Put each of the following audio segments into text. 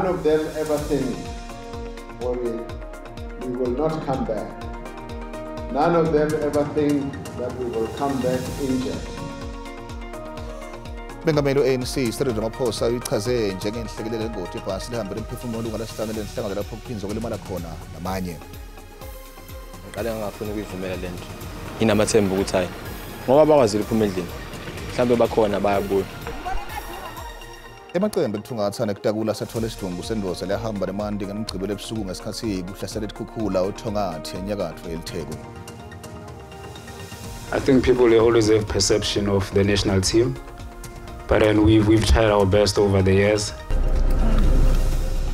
None of them ever think, or we will not come back. None of them ever think that we will come back injured. Bengameli ANC Cyril Ramaphosa uyichaze njengenhlekelele engoti ebhasi lihambele emphefumulo olunga lesihlanu lenhlangano lapho kuphinzwa kulimala khona namanye. Ngiqale ngafuna ukuyivumela lento. Inamathemba ukuthi hayi ngoba bakwazile ukuphuma endlini. Mhlambe bakhona bayabuya. Emaqembu ekuthungathana kutakula sathola isidumbu sendoza lehamba nemandi ngemigcibelo ebusuku ngesikhathi kuhlasela isikhukhula uthongathi enyakatho elitheko. I think people always have perception of the national team, but then we've tried our best over the years.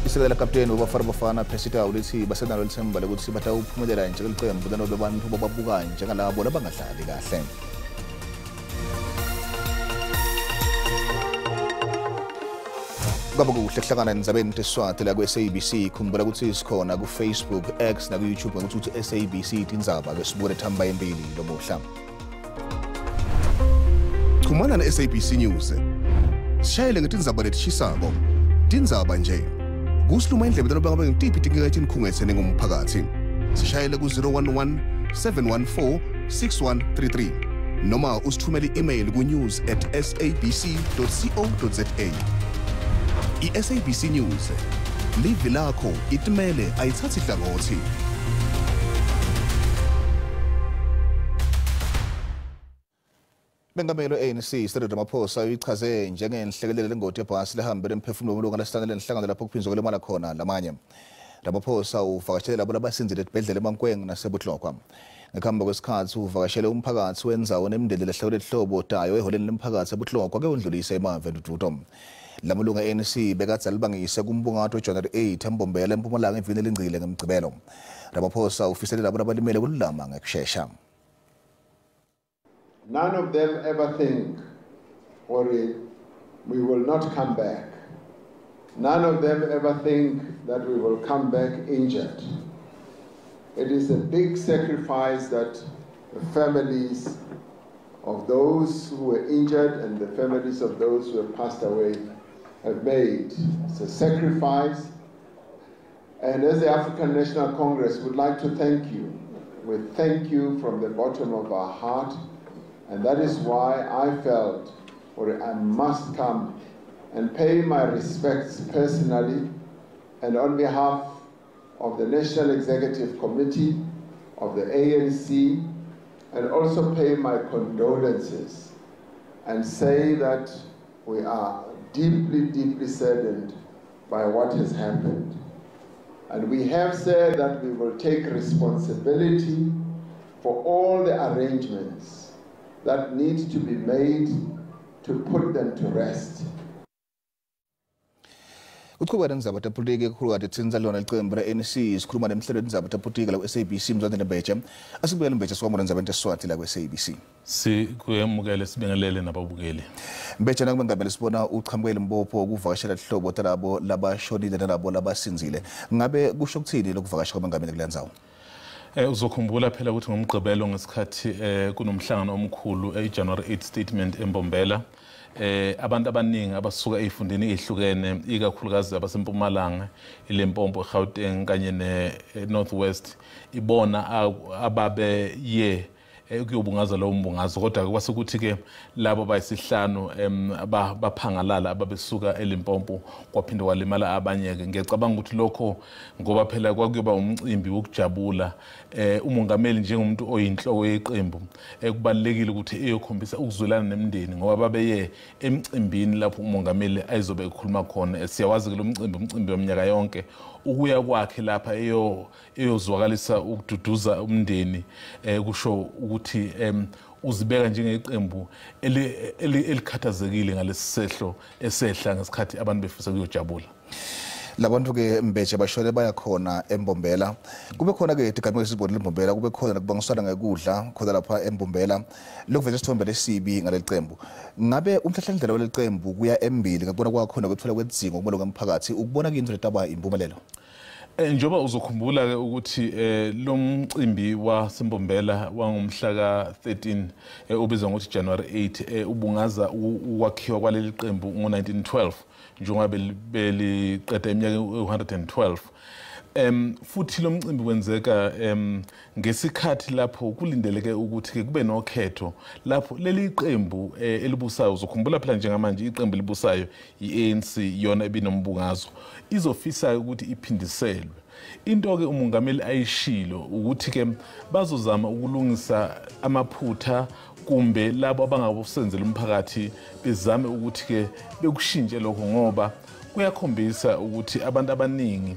Isekela kapteni wabafana bafana Pesita ulithi basenalo lithemba lokuthi batawuphumelela njengeliqembu lanobe abantu bababuka njengalabo labangadlali kahle. Baba kuhle kuhlangana nizabeni teSiswati la SABC khumbula ukuthi sikhona ku Facebook, X na ku YouTube ngokuthi SABC Tindzaba kwesibuke thamba yembili lomuhla. Khumana na SABC News. Sishayele ngetindzaba letishisako. Tindzaba nje. Kusiluma indlebe laba ngempiphi tingekethi nikhungethene ngomphakathi. Sishayele ku 011 714 6133 noma usithumele i-email ku news@sabc.co.za. I-SABC News, livi lakho itimele ayithathi hlangothi. Bengameli ANC Cyril Ramaphosa uyichaze njengenhlekelele lengoti ebhasi lihambele emphefumulo olunga lesihlanu lenhlangano lapho kuphinzwa kulimala khona lamanye. Ramaphosa uvakashele labo labasinzile esibhedlela eMankweng naseBuhlokwa. Ngekuhamba kwesikhathi uvakashele umphakathi wenzawo nemindeni lehlawule ihlobo tayo eholeni lomphakathi eBuhlokwa ke undlulisa emave ntututo. Lamalunga ANC bekade alibangise kumbungato weJanuary 8 embombela eMpumalanga evini elingcile ngemgcibelo. Ramaphosa ufisele labo abalimele kululama ngekushesha. None of them ever think, or we will not come back. None of them ever think that we will come back injured. It is a big sacrifice that the families of those who were injured and the families of those who have passed away have made. It's a sacrifice. And as the African National Congress, we'd like to thank you. We thank you from the bottom of our heart. And that is why I felt, or I must come and pay my respects personally and on behalf of the National Executive Committee of the ANC, and also pay my condolences and say that we are deeply, deeply saddened by what has happened. And we have said that we will take responsibility for all the arrangements that need to be made to put them to rest. Uqhubeka nenzaba tapolitiki ekhulu kade Tindzaba leqembu le-ANC isikhuluma nemhlelo nenzaba tapolitiki la SABC Mzwandile Mbeje asibuyele Mbeje sikwamona nenzaba teSiswati la SABC sikuyemukele sibingelele nababukeli Mbeje nakubengamele sibona uqhamukela imbopho ukuvakashela ihlobo talabo labashonile nalabo labasinzile ngabe kusho ukuthini lokuvakasha kwabengamele kulendzawo uzokhumbula phela ukuthi ngomgqibelo ngesikhathi kunomhlangano omkhulu eJanuary 8 statement embombela abantu abaningi abasuka ezifundeni ezihlukene ikakhulukazi abasempumalanga iLempopo eGauteng kanye neNorthwest ibona ababe ye ukuyobungaza lo mbungazo kodwa kwasekuthi ke labo bayisihlanu baphangalala ababesuka eLimpopo kwaphinde walimala abanye ke ngiyacabanga ukuthi lokho ngoba phela kwakuyoba umcimbi wokujabula umongameli njengomuntu oyinhloko yeqembu kubalekile ukuthi eyokhombisa ukuzwelana nemndeni ngoba babeye emcimbini lapho umongameli ayizobe ekhuluma khona siyawazi ke lo umcimbi weminyaka yonke ukuya kwakhe lapha eyozwakalisa ukududuza umndeni kusho ukuthi uzibeka njengeqembu elikhathazekile ngalesisehlo esehla ngesikhathi abantu befisa ukuyojabula labantu ke Mbeje bashole bayakhona embombela kube khona ke igameko lesibonile embombela kube khona nakubangiswana ngekudla khona lapha embombela lokuveza isithombe lesibi ngaleqembu ngabe umhlahlandlela waleqembu kuya embili ngakubona kwakhona ukuthola kwedzingo kumele ngomphakathi ukubona ke into letaba impumelelo Njoba uzokhumbula ke ukuthi lo mcimbi wasembombela wangomhla ka-13 ubizwa ngokuthi January 8 ubungaza ukwakhiwa kwaleli qembu ngo-1912 njengoba beliqeda iminyaka u-112. Futhi lo mcimbi wenzeka ngesikhathi lapho kulindeleke ukuthi ke kube nokhetho lapho leli qembu elibusayo uzokhumbula phela njengamanje iqembu elibusayo i-ANC yona ebinombungazo izofisa ukuthi iphindiselwe. Into ke umongameli ayishilo ukuthi ke bazozama ukulungisa amaphutha kumbe labo abangabusenzela umphakathi bezame ukuthi ke bekushintshe lokho ngoba kuyakhombisa ukuthi abantu abaningi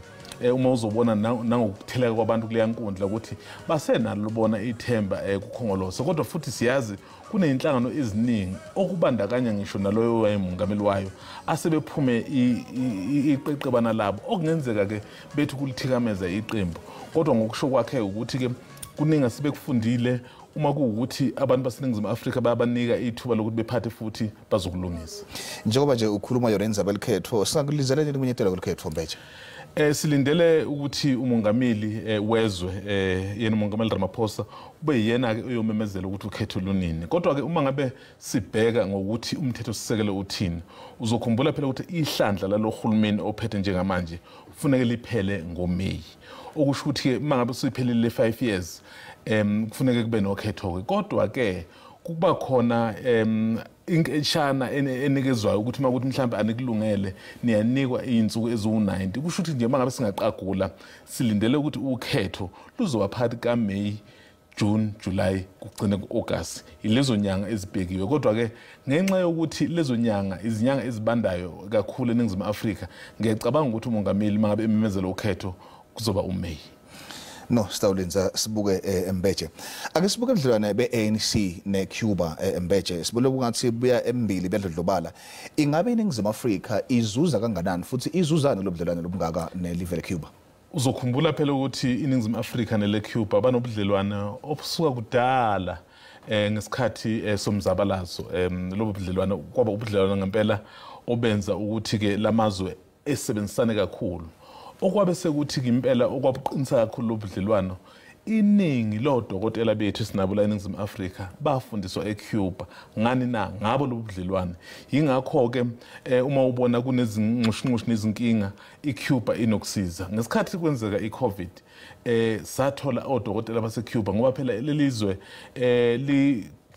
uma uzobona nangokutheleka kwabantu kuleya nkundla ukuthi basenalo bona ithemba kukhongolose kodwa futhi siyazi kuneyinhlangano eziningi okubandakanya ngisho naloyo wayemongameli wayo asebephume iqeqebana labo okungenzeka ke bethu kulithikameza iqembu kodwa ngokusho kwakhe ukuthi ke kuningi asebekufundile uma kuwukuthi abantu baseNingizimu Afrika bayabanika ithuba lokuthi bephathe futhi bazokulungisa. Njengoba nje ukhuluma yorenza belikhetho singakulizelela ukunyethela kulekhetho Mbeje. Silindele ukuthi umongameli wezwe yena umongameli Ramaphosa ube yena ke uyomemezela ukuthi ukhetho lunini kodwa ke uma ngabe sibheka ngokuthi umthetho sisekelo uthini uzokhumbula phela ukuthi ihlandla lalohulumeni ophethe njengamanje kufanele liphele ngoMeyi okusho ukuthi ke uma ngabe siphelile 5 years kufanele kube nokhetho ke kodwa ke kuba khona inketshana enikezwayo ukuthi makuthi mhlambe anikulungele niyanikwa izinsuku eziwu-90 kusho ukuthi nje mangabe singaqagula silindele ukuthi ukhetho luzoba phakathi kaMeyi, June, July kugcine ku-August ilezo nyanga ezibhekiwe kodwa ke ngenxa yokuthi lezo nyanga izinyanga ezibandayo kakhulu eNingizimu Afrika ngiyacabanga ukuthi umongameli mangabe ememezela ukhetho kuzoba uMeyi. No, Stawulenza sibuke Mbeje. Ake sibuke ubudlelwane be-ANC ne-Cuba Mbeje. Sibule ukuthi buya embili bedlodlobala. Ingabe iNingizimu Afrika izuza kanganani futhi izuzana lo budlelwane lobungaka nelive leCuba? Uzokhumbula phela ukuthi iNingizimu Afrika neleCuba banobudlelwane obusuka kudala ngesikhathi somzabalazo. Lobo budlelwane kwaba ubudlelwane ngempela obenza ukuthi ke lamazwe esebenzisane kakhulu. Okwabe sekuthi impela okwabuqinisa kakhulu lobudlelwano iningi lodokotela bethu sinabo la eNingizimu Afrika bafundiswa eCuba ngani na ngabo lobudlelwano yingakho ke uma ubona kunezinxushunxushu nezinkinga iCuba inokusiza ngesikhathi kwenzeka iCovid sathola odokotela baseCuba ngoba phela lelizwe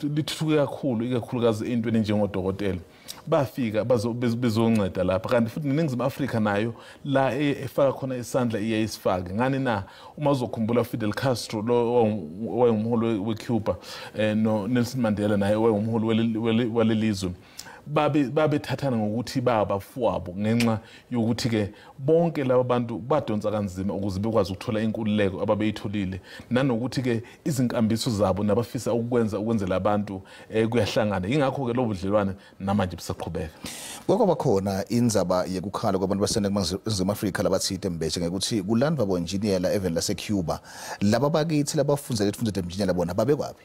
lithuthuke kakhulu ikakhulukazi entweni njengodokotela bafika bezonceda lapha kanti futhi neNingizimu Afrika nayo la efaka khona isandla iyayisifake ngani na uma uzokhumbula Fidel Castro lo wayengumholi weCuba no Nelson Mandela naye wayengumholi walelizwe babethathana ngokuthi babafuwabo ngenxa yokuthi ke bonke laba bantu badonsa kanzima ukuze bekwazi ukuthola inkululeko ababeyitholile nanokuthi ke izinkambiso zabo nabafisa ukwenzela abantu kuyahlangana ingakho ke lo budlelwane namanje busaqhubeka. Kwaba khona indzaba yekukhala kwabantu baseNingizimu Afrika labathithe Mbeje ngekuthi kulandwa bonjiniyela even laseCuba laba bakithi labafundzele enjiniyela bona babekwapi?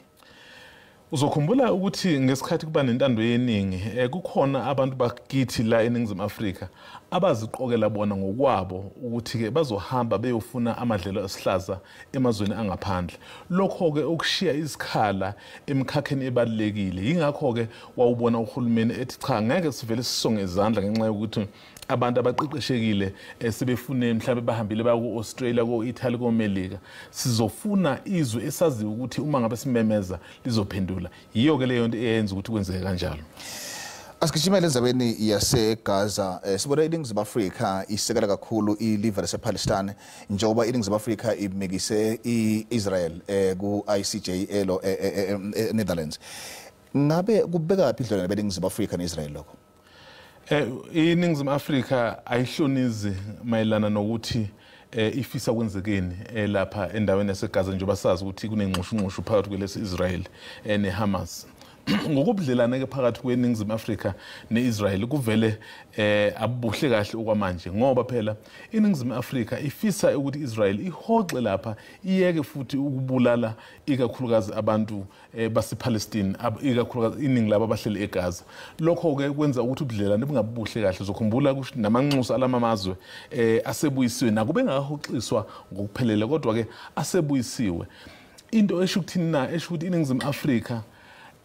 Uzokhumbula ukuthi ngesikhathi kuba nentando yeningi kukhona abantu bakithi la eNingizimu Afrika abaziqokela bona ngokwabo ukuthi ke bazohamba beyofuna amadlelo esihlaza emazweni angaphandle lokho ke ukushiya isikhala emkhakheni ebalekile yingakho ke wawubona uhulumeni ethi cha ngeke sivele sisonge izandla ngenxa yokuthi abantu abaqeqeshekile sebefune mhlawumbe bahambile baya ku-Australia ko-Italy ko-Melika sizofuna izwe esaziwe ukuthi uma ngabe simemeza lizophendula yiyo ke leyo nto eyenza ukuthi kwenzeke kanjalo. Asigijimele endzabeni yaseGaza sibona iNingizimu Afrika isekela kakhulu ilive lasePalestine njengoba iNingizimu Afrika imekise iIsrael ku-ICJ elo Netherlands. Ngabe kubeka phi idlelwane beNingizimu Afrika neIsrael lokho? iNingizimu Afrika ayihlonizi mayelana nokuthi ifisa kwenzekeni lapha endaweni yaseGaza njengoba sazi ukuthi kunengxushunxushu phakathi kwelesi Israel neHamas. ngokubudlelane ke phakathi kweNingizimu Afrika neIsrael kuvele abuhle kahle okwamanje ngoba phela iNingizimu Afrika ifisa ukuthi iIsrael ihoxe lapha iyeke futhi ukubulala ikakhulukazi abantu basePalestine ikakhulukazi iningi labo abahleli eGaza. Lokho ke kwenza ukuthi ubudlelane bungabuhle kahle. Uzokhumbula namanxusa alamamazwe asebuyisiwe nakube ngakahoxiswa ngokuphelele kodwa ke asebuyisiwe. Into esho ukuthi iNingizimu Afrika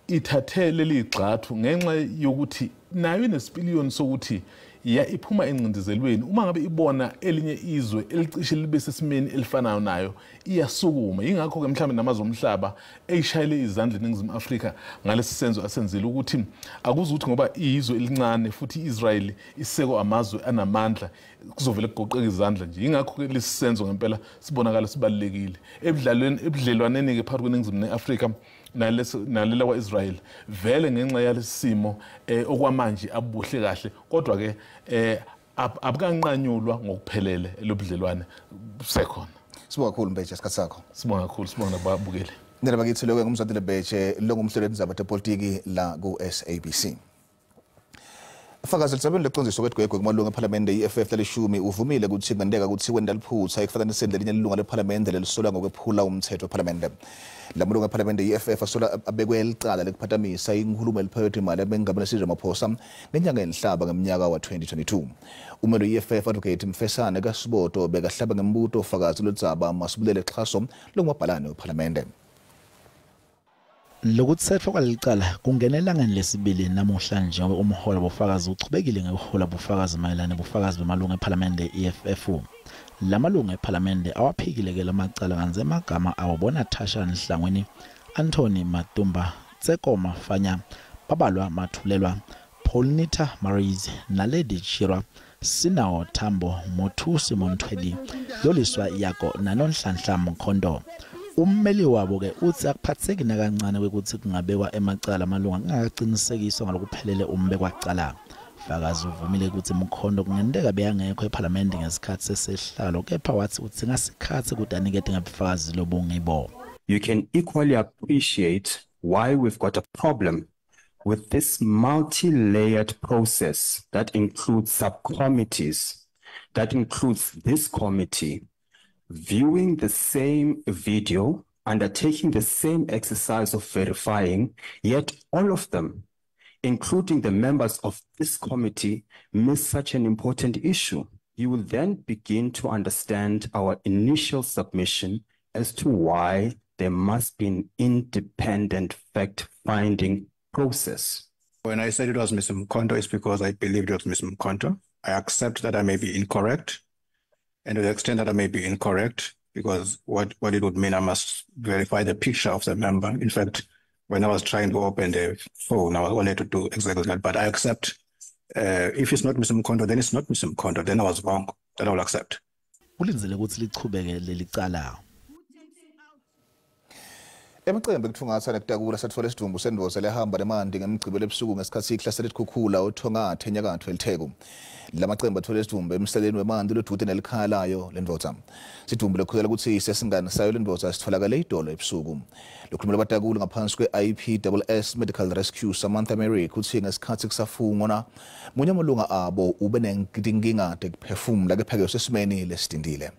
ithathe leli gxathu ngenxa yokuthi nayo inesipiliyoni sokuthi iphuma encindizelweni uma ngabe ibona elinye izwe elicishe libe sesimeni elifanayo nayo iyasukuma. Ingakho ke mhlawumbe namazwe omhlaba eyishayile izandla eNingizimu Afrika ngalesi senzo asenzile ukuthi akuze ukuthi ngoba izwe elincane futhi iIsrael iseko amazwe anamandla kuzovela kugoqeka izandla nje. Ingakho ke lesi senzo ngempela sibonakala sibalekile ebudlelwaneni ke phakathi kweNingizimu neAfrika nalela kwaIsrael vele ngenxa yalesimo okwamanje abuhle kahle kodwa ke abukanqanyulwa ngokuphelele lobudlelwane sekhona. Sibonga kakhulu Mbeje isikhathi sakho. Sibonga kakhulu, sibonga nababukeli. Ndaba kithi lokho ngumzathu Mbeje longumhlelo wendaba yepolitiki la ku SABC. Fakazi lisabeni leqondiso kwetgwegwe kumalunga eParliament iFF lalishumi uvumile ukuthi ngandeka ukuthi wenda liphutha ekufanele elinye ilunga leParliament lelisola ngokwephula umthetho weParliament. Lamalunga eParliament iFF asola abekwe elicala lekuphatamisa inkhulumo eliphakathi imali ebengamele sizwe Maphosa ngenyanga enhlaba ngeminyaka wa 2022. Umelo iFF advocate Mfesane kaSiboto bekahlaba ngembuto Fakazi loTsaba masibulele xhaso lomabhalane weParliament. Lokutsetfwa kwalicala kungenelangeni lesibili namuhla nje umholo bofakazi uchubekile ngekuhola bofakazi mayelana bofakazi bemalunga eParliament eFF. Lamalunga eParliament awaphikile ke lamacala kanze amagama awubona Thasha Nhlangweni, Anthony Matumba, Tsekoma Fanya, Babalwa Mathulelwa, Paulnita Maries, Naledi Chirwa, Sinawo Tambo, Mothusi Montwedi, Loliswa Yako naNonhlanhla Mkhondo. Ummeli wabo ke uthi akuphatheki nakancane ukuthi kungabekwa emacala amalunga angaqinisekiswa ngalokuphelele umbekwa cala. Fakazi uvumile ukuthi Mkhondo kungendeka beyangekho eParliament ngesikhathi sesehlalo kepha wathi uthi ngasikhathi ukuthi anikete ngabufakazi lobungibo. You can equally appreciate why we've got a problem with this multi-layered process that includes subcommittees, that includes this committee, viewing the same video, undertaking the same exercise of verifying, yet all of them, including the members of this committee, miss such an important issue. You will then begin to understand our initial submission as to why there must be an independent fact-finding process. When I said it was Mr. Mkhondo, it's because I believed it was Mr. Mkhondo. I accept that I may be incorrect. And to the extent that I may be incorrect, because what it would mean, I must verify the picture of the member. In fact, when I was trying to open the phone, I was only to do exactly that. But I accept, if it's not Mr. Mkhondo, then it's not Mr. Mkhondo. Then I was wrong. Then I will accept. Emicimbi kuthungatha nekutakula sathola isidumbu sendoza lehamba lemandi ngemigcibelo ebusuku ngesikhathi iklasi leTkhukhula uThongathe enyakatho elitheko. Lamacimbi athola isidumbu emsaleni wemandi lodude nelikhalayo lendvodza. Sidumbu lekhulela ukuthi sesingane sayo lendvodza sitholakale idolo ebusuku. Lokhulumela batakula ngaphansi kwe-IPSS Medical Rescue Samantha Mary kuthi ngesikhathi kusafungwa munye amalunga abo ube nenkinga tekuphefumula kepheke sesimeni lesidindile.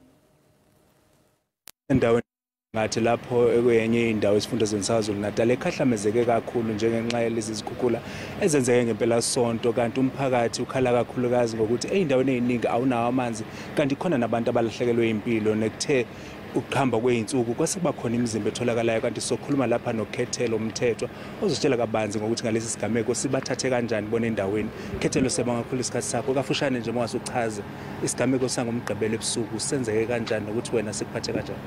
Ngathi lapho ekwenye indawo esifundazweni saKwaZulu-Natal ekhahlamezeke kakhulu njengenxa yalezi zikhukhula ezenzeke ngempela sonto kanti umphakathi ukhala kakhulukazi ngokuthi ey'ndaweni ey'ningi awunawo amanzi kanti khona nabantu abalahlekelwe impilo nekuthe ukuhamba kwey'nsuku kwase kuba khona imizimba etholakalayo kanti sokhuluma lapha noKhethelo Umthethwa ozositshela kabanzi ngokuthi ngalesi sigameko sibathathe kanjani bona endaweni. Khethelo sebanga kakhulu isikhathi sakho kafushane nje mawasuchaza isigameko sangomgqibelo ebusuku senzeke kanjani nokuthi wena sikuphathe kanjani.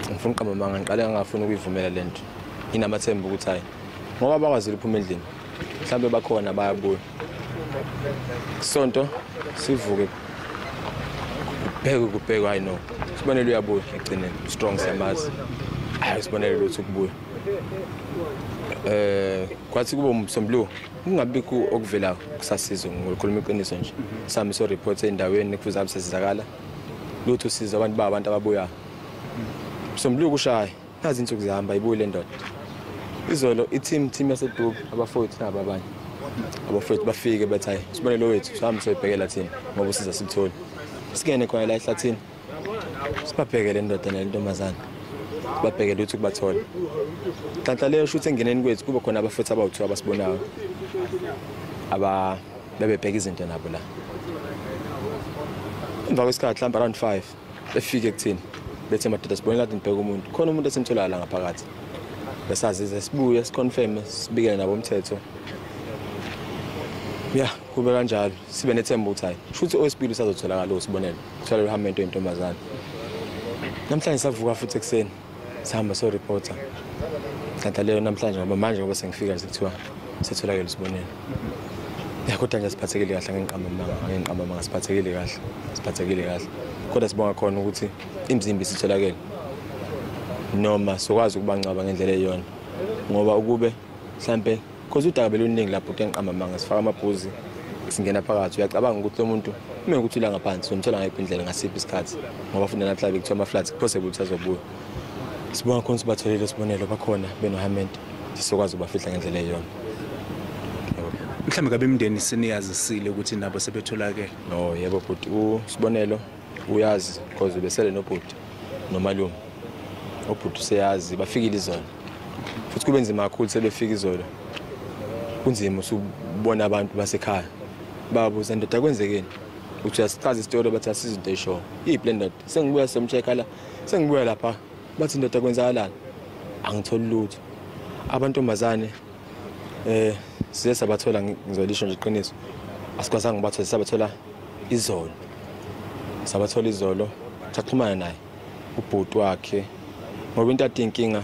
Ngifuna uqamba ngiqale ngafuna ukuyivumela lento. Inamathemba ukuthi hayi ngoba bakwazile uphuma endlini. Mhlambe bakhona bayabuya. Sonto sivuke. Kubheka hayi no. Sibonele uyabuya egcineni strong siyamazi. Hayi sibonele ukuthi ukubuya. Kwathi kuba umsombuluko kungabikho okuvela kusasizo ngokukhuluma iqiniso nje. Sami so report endaweni kufuze abasizakala. Lutho siza abantu ababuya. Somluku ushaya nazi insuku zihamba ibuye le ndoda izolo team yaseDubu abafowethu nababanye abafowethu bafike bethi hayi sibonelo wethu sihambe soyibhekela thina ngoba usiza sithole sikene khona la ehlathini sibabhekele indoda nentombazana sibabhekele ukuthi kubathole kanti leyo shoot engeneni kwethu kuba khona abafowethu abawu2 abasibonayo bebebheka izinto nabo la emva kwesikhathi mhlawumbe around 5 befike kuthina bethe madoda sibonela ukuthi nibheke umuntu khona umuntu esimthola la ngaphakathi besazize sibuye siconfirm sibikele nabo umthetho kube kanjalo sibe nethemba ukuthi hayi futhi oSpeed usazotholakala usibonela uthola uhamento yentombazana namhlanje savuka futhi ekseni sihamba so reporter kanti leyo namhlanje ngoba manje ngoba sengifika nje kuthiwa setholakala usibonela kodwa nje siphathekile kahle ngenqamama siphathekile kahle kodwa sibonga khona ukuthi imizimba isitholakele noma sokwazi ukubancaba ngendlela eyona ngoba ukube mhlambe because udakabela uningi lapho kenqamama sifaka amabhuzi singena phakathi uyacabanga ukuthi lo muntu uma ukuthi ula ngaphansi umthola ngayiphi indlela ngasiphi isikhathi ngoba futhi namhlanje kuthiwa ama-flats possible ukuthi azobuya sibonga khona sibatholile sibonelo bakhona benohamento sisokwazi ukubafihla ngendlela eyona mhlawumbe kabe imindeni siniyazisile ukuthi nabo sebetholakele no yebo bhuti usibonelo uyazi because ubesele nobhuti nomalume obhuti useyazi bafikile izolo futhi kube nzima kakhulu sebefika izolo kunzima usubona abantu basekhaya babuza ndoda kwenzekeni uthi uyasichaza isitori bathi asizinto eyisho iplan ndoda sengibuya somcheck la sengibuya lapha bathi ndoda kwenzakalani angitholi lutho abantombazane size sabathola ngizolisho nje iqiniso asikwazanga bathola sabathola izolo saxhumana naye ubhuti wakhe ngoba into ade inkinga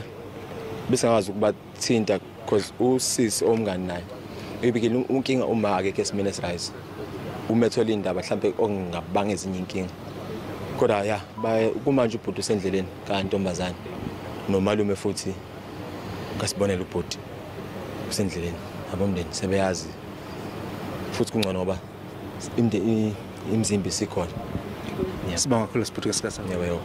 besingakwazi ukubathinta because usisi omngani naye ebikile unkinga uma akekho esimene esirise umethola indaba mhlambe okungabanga ezinye inkinga kodwa kumanje ubhuti usendleleni kantombazane nomalume futhi ngasibonela ubhuti usendleleni abomndeni sebeyazi futhi kungcono ngoba imizimba isikhona sibonga kakhulu sibhuti kasikhathi yebo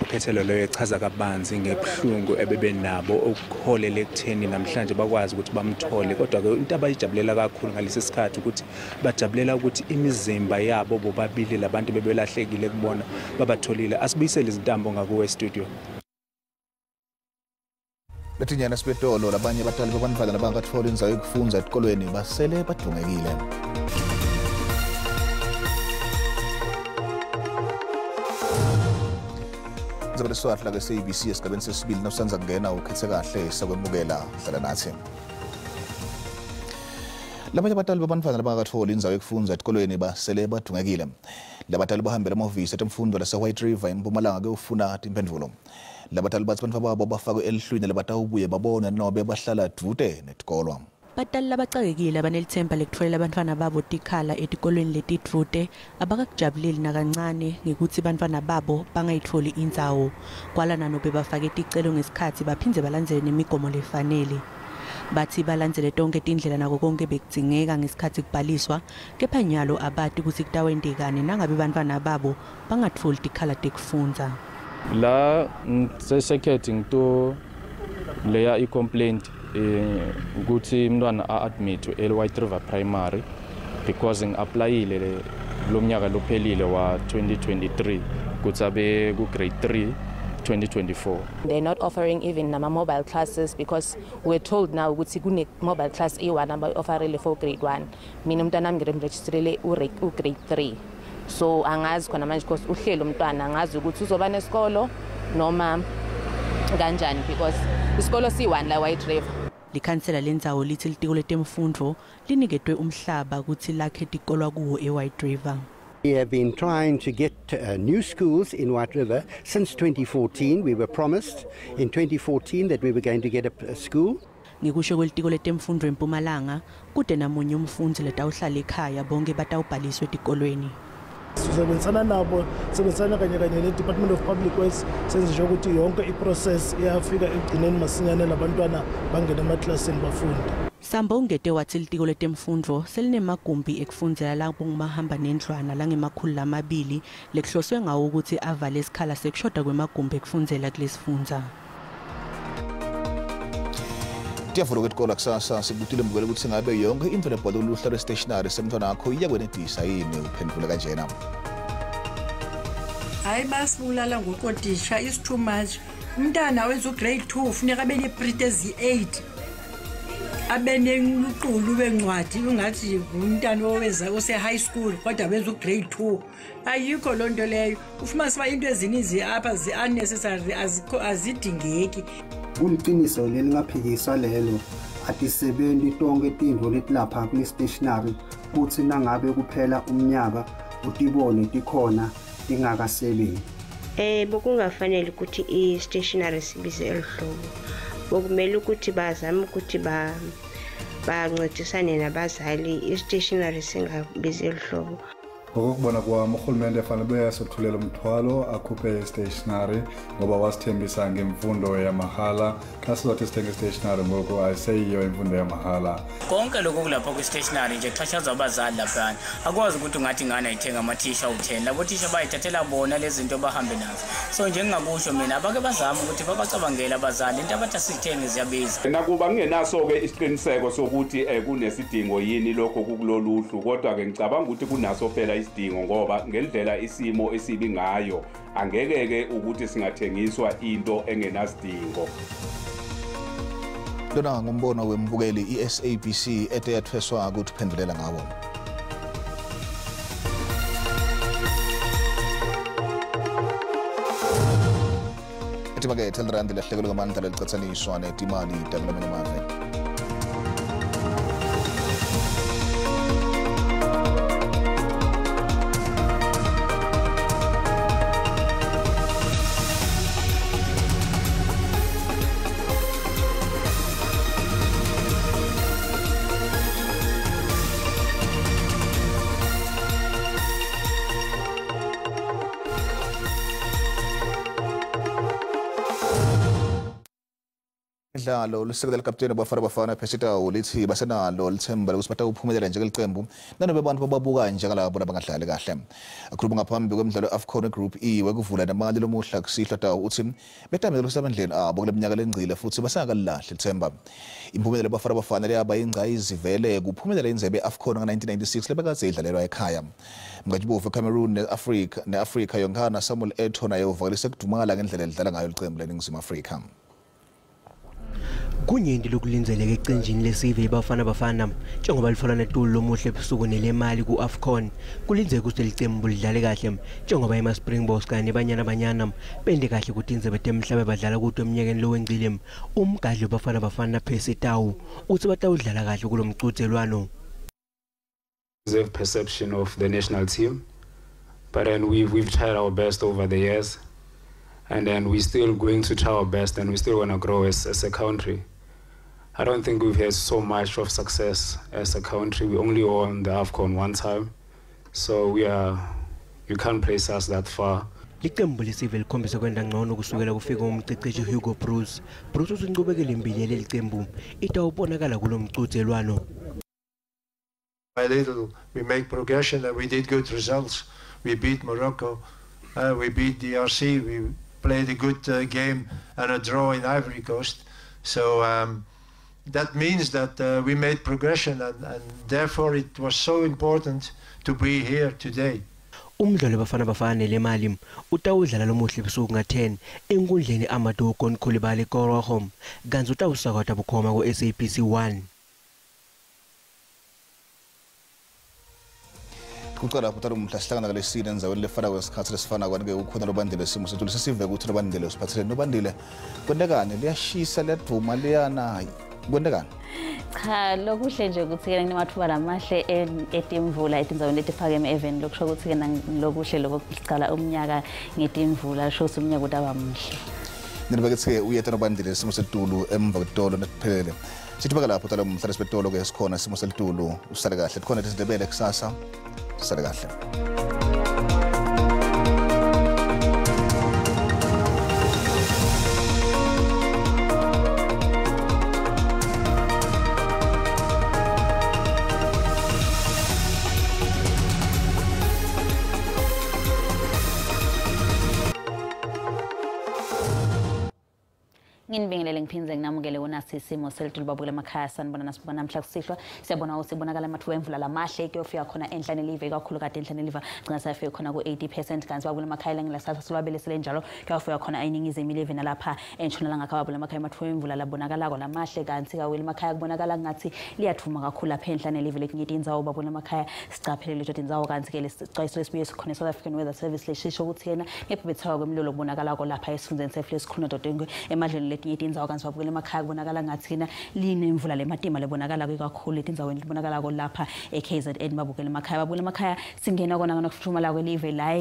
phethelo leyo echaza kabanzi ngebuhlungu ebebenabo okuholele ekutheni namhlanje bakwazi ukuthi bamthole kodwa ke into abayijabulela kakhulu ngalesi sikhathi ukuthi bajabulela ukuthi imizimba yabo bobabili labantu bebelahlekile kubona babatholile asibuyisele izintambo ngakuwe studio Letinyana sibetolo labanye abatali babantwana labangathola inzayo yokufunda esikolweni basele badungekile Zabele swatla ke SABC esigabeni sesibili nosanza kungena ukhethe kahle sakwemukela hlala nathi Labanye abatali babantwana labangakathola inzayo yokufunda esikolweni basele badungekile Labatali bahambela amahhovisi etemfundo lase White River eMpumalanga ke ufuna impendulo Labatali bathi abantu babo bafakwe elihlwini labatawubuye babona nobe bahlala dude netikolo Batali labacakekile abanelithemba lekutholela abantwana babo tikhala etikolweni letidvude abakakujabuleli nakancane ngekuthi abantwana babo bangayitholi indzawo kwalana nobe bafake ticelo ngesikhathi baphindze balandzele nemigomo lefanele bathi balandzele tonke tindlela nako konke bekudzingeka ngesikhathi kubhaliswa kepha nyalo abati ukuthi kutawendekani nangabe abantwana babo bangatfoli tikhala tekufundza La ngisesekhethi ngito leya i-complaint ukuthi umntwana a-admit e-White River Primary because ngi-applyile lo mnyaka lophelile wa 2023 ukuthi abe ku-grade 3 2024. They're not offering even mobile classes because we're told now ukuthi kune mobile class A1 aba-offerile for grade 1 mina umntwana nami ngiregistrele u-grade 3 so angazi khona manje because uhlelo umntwana angazi ukuthi uzoba nesikolo noma kanjani because isikolo C1 la White River likhansela lendzawo lithi litiko letemfundo liniketwe umhlaba ukuthi lakhe tikolwa kuwo eWhite River. We have been trying to get new schools in White River since 2014. We were promised in 2014 that we were going to get a school. Ngikusho kwelitiko letemfundo eMpumalanga kude namunye umfundzi letawuhlala ekhaya bonke batawubhaliswa etikolweni. Sizobenzana nabo sebenzana kanye ne-Department of Public Works senze ukuthi yonke i-process iyafika egcineni masinyane labantwana bangena emaklasini bafunde. Sambongete wathi litiko letemfundo selinemagumbi ekufundzela lapho ngumahamba nendlwana langemakhulu 200 lekuhloswe ngawo ukuthi avale isikhala sekushoda kwemagumbi ekufundzela kulesifundza. Tiyavula ukuthi kola kusasa sikutile mbukele ukuthi singabe yonke imvelaphi loluhla lwe-stationary semntwana wakho iyakwenedisa yini uphendule kanjena. Hayi basibulala ngokotisha is too much. Umntana wenza ugrade 2 funeka abe neprint ezi-8 abe neluqulu bencwadi ungathi umntana oweza ose-high school kodwa benza ugrade 2 ayikho loo nto leyo. Ufumanise uba into ezininzi apha zi-unnecessary azidingeki. Kuliqiniso lelingaphikiswa lelo atisebenzi tonke tintfo letilapha kule-stationary kuthi nangabe kuphela umnyaka utibone tikhona tingakasebenzi. Bokungafanele ukuthi i-stationary sibize elihlobo. Bokumele ukuthi bazame ukuthi bancedisane nabazali i-stationary singabizi elihlobo. Ngokubona kwami urhulumente fanele beyasothulela umthwalo akhuphe i-stationary ngoba wasithembisa ngemfundo yamahala. Xa sizothi sithenge i-stationary ngoku ayiseyiyo imfundo yamahala. Konke lokho kulapha kwi-stationary nje kuxhatshazwa abazali laphana. Akwazi ukuthi ungathi ingane ayithenga amathisha u10 labo thisha bayithathela bona lezi zinto bahambe nazo. So nje ngingakusho mina abake bazama ukuthi babacabangele abazali into abathi asithenge ziyabiza. Nakuba kungenaso-ke isiqiniseko sokuthi kunesidingo yini lokho kukuloluhlu kodwa ke ngicabanga ukuthi kunaso phela isidingo ngoba ngendlela isimo esibi ngayo angeke-ke ukuthi singathengiswa into engenasidingo. Lona ngumbono wembukeli i-SABC ete yathweswa ukuthi phendulela ngawo. Ethi-ke thelirandi lahlekelo ngamandla lelicathaniswa netimali takulamanye amave. Idlalo lisekela kapteni Bafana Pesita ulithi basenalo lithemba lokuthi batawuphumelela njengelicembu nanobe abantu bababuka njengalabo abangadlali kahle. Akhuluma ngaphambi kwemidlalo AFCON Group E wekuvula namali lomuhla kusihlwa tawo uthi betamela kusebenzeni abo kuleminyaka lengcile futhi basangakalahli ithemba. Impumelelo Bafana leyaba ingcayizi vele kuphumelela indlebe AFCON ngo-1996 lebekade idlalelwa ekhaya. Mngajibovu Cameroon ne-Afrika yonkana Samuel Eto'o naye uvakalise kudumala ngendlela lidlala ngayo licembu leNingizimu Afrika. Kunyindi lokulinzeleke ecenjini lesive Bafana njengoba lifola netulo lomuhle ebusuku nelemali ku-AFCON kulinzeka ukuthi licembu lidlale kahle njengoba ema-Springboks kanye nebanyana bende kahle ukuthi indzebe temhlaba badlala kuto eminyakeni lowengcile. Umgadli Bafana Pesitawu uthi batawudlala kahle kulo mcudelwano. Perception of the national team, but then we've tried our best over the years. And then we're still going to try our best and we still want to grow as a country. I don't think we've had so much of success as a country. We only won the AFCON one time. So you can't place us that far. Licembu lesive likhombisa kwenda ngcono kusukela kufika umceceshi Hugo Bruce usincubekele imbili yaleli cembu itawubonakala kulo mcudelwano. By little we make progression and we did good results. We beat Morocco, we beat DRC, we played a good game and a draw in Ivory Coast. So that means that we made progression and therefore it was so important to be here today. Umdlalo Bafana lemali utawudlala lomuhle ebusuku nga-10 enkundleni Amadou Khulibale Korahom kanti utawusakata bukhoma ku-SABC 1. Kucala lapho umhla sihlangana ngalesine enzaweni lefana kwesikhathi lesifana kwanike ukhona lobandile simo sethu lesisive ukuthi lobandile usiphathele nobandile kwendekane liyashisa liyaduma liyana kwendekane. Cha lokuhle nje ukuthi ke ngimathuba lamahle etimvula etinzaweni letiphakeme even lokusho ukuthi ke lokuhle lokuqala umnyaka ngetimvula sho ukuthi umnyaka utaba muhle. Nibake uyeta nobandile simo setulu emva kwetolo nesiphelele. Sithi baka lapho tala umhla lesibetolo ke sikhona simo setulu usale kahle khona izindebele kusasa usale kahle. Nginibingelela ngibingelele ngiphindze nginamukele wonasi isimo selitulu babukela emakhaya sanibona nasibona namhla kusihlwa siyabona usibonakala amathuba emvula lamahle kuyofika khona enhlane live kakhulu kade enhlane live gcina sayafika khona ku-80% kanti babukela emakhaya langilasasa silwabelesele njalo kuyofika khona eningizimu live nalapha entshonalanga babukela emakhaya amathuba emvula labonakalako lamahle kanti kawela emakhaya kubonakala ngathi liyathuma kakhulu lapha enhlane live lekinye indzawo babukela emakhaya sicaphelele lezo indzawo kanti ke lesixwayiso lesibuye sikhona South African Weather Service leshisho ukuthi yena ngebhebhethawa kwemlilo kubonakalako lapha esifundeni sefle sikhuluma dodengwe emadlweni letinye indzawo kanti babukela emakhaya kubonakala ngathi na linemvula lematima lebonakala kakhulu etindzaweni libonakala lapha eKZN babukela emakhaya singena kona ngokuthuma la kwelive la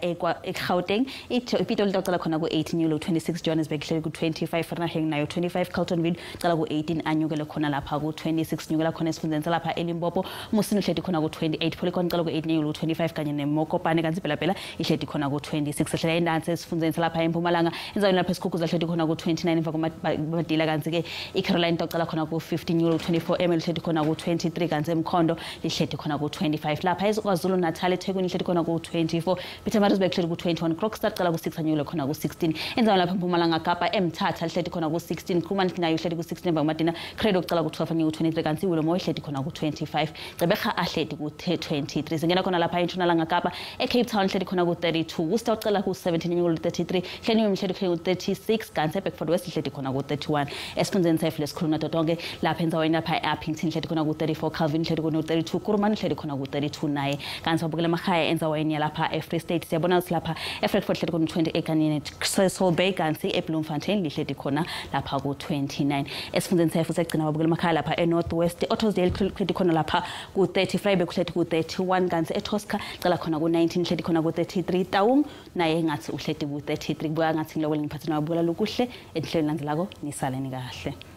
eGauteng iPitoli tocala khona ku18 Nyulo 26 Johannesburg hleli ku25 Vereeniging nayo 25 Carltonville cala ku18 anyukele khona lapha ku26 nyukela khona esifundeni lapha eLimpopo Musini hleli khona ku28 Polygon cala ku8 Nyulo 25 kanye neMokopane kanti phela ihleli khona ku26 hleli endansi esifundeni lapha eMpumalanga enzaweni lapha esikhukuza hleli khona ku29 emva kwamadila kanti ke iCaroline tocala khona ku15 Nyulo 24 ML hleli khona ku23 kanti eMkhondo lihleli khona ku25 lapha eKwaZulu Natal eThekwini hleli khona ku24 Pietermaritzburg hleli ku21 Kroonstad cala ku6 anyukele khona ku16 enzaweni lapha eMpumalanga Kapa eMthatha hleli khona ku16 Kromani nayo hleli ku16 emva kwamadina Credo cala ku12 anyukele ku23 kanti Willow hleli khona ku25 Gqeberha ahleli ku23 singena khona lapha eNtshonalanga Kapa eCape Town hleli khona ku32 Worcester cala ku17 anyukele ku33 hleli hleli ku36 kanti eBeckford West hleli khona ku31 esifundeni sefle sikhuluma dodonke lapha enzaweni lapha eAppington hleli khona ku34 Calvin hleli khona ku32 Kurumani hleli khona ku32 naye kanti babukela emakhaya enzaweni lapha eFree State siyabona ukuthi lapha eFrankfurt hleli khona 28 kanye neCecil Bay kanti eBloemfontein lihleli khona lapha ku29 esifundeni sefle segcina babukela emakhaya lapha eNorth West Ottosdale hleli khona lapha ku30 Vryburg hleli ku31 kanti eTosca cala khona ku19 hleli khona ku33 Taung naye ngathi uhleli ku33 kubuka ngathi lokho ngiphathana babukela lokuhle enhlelweni landelako nisaleni kahle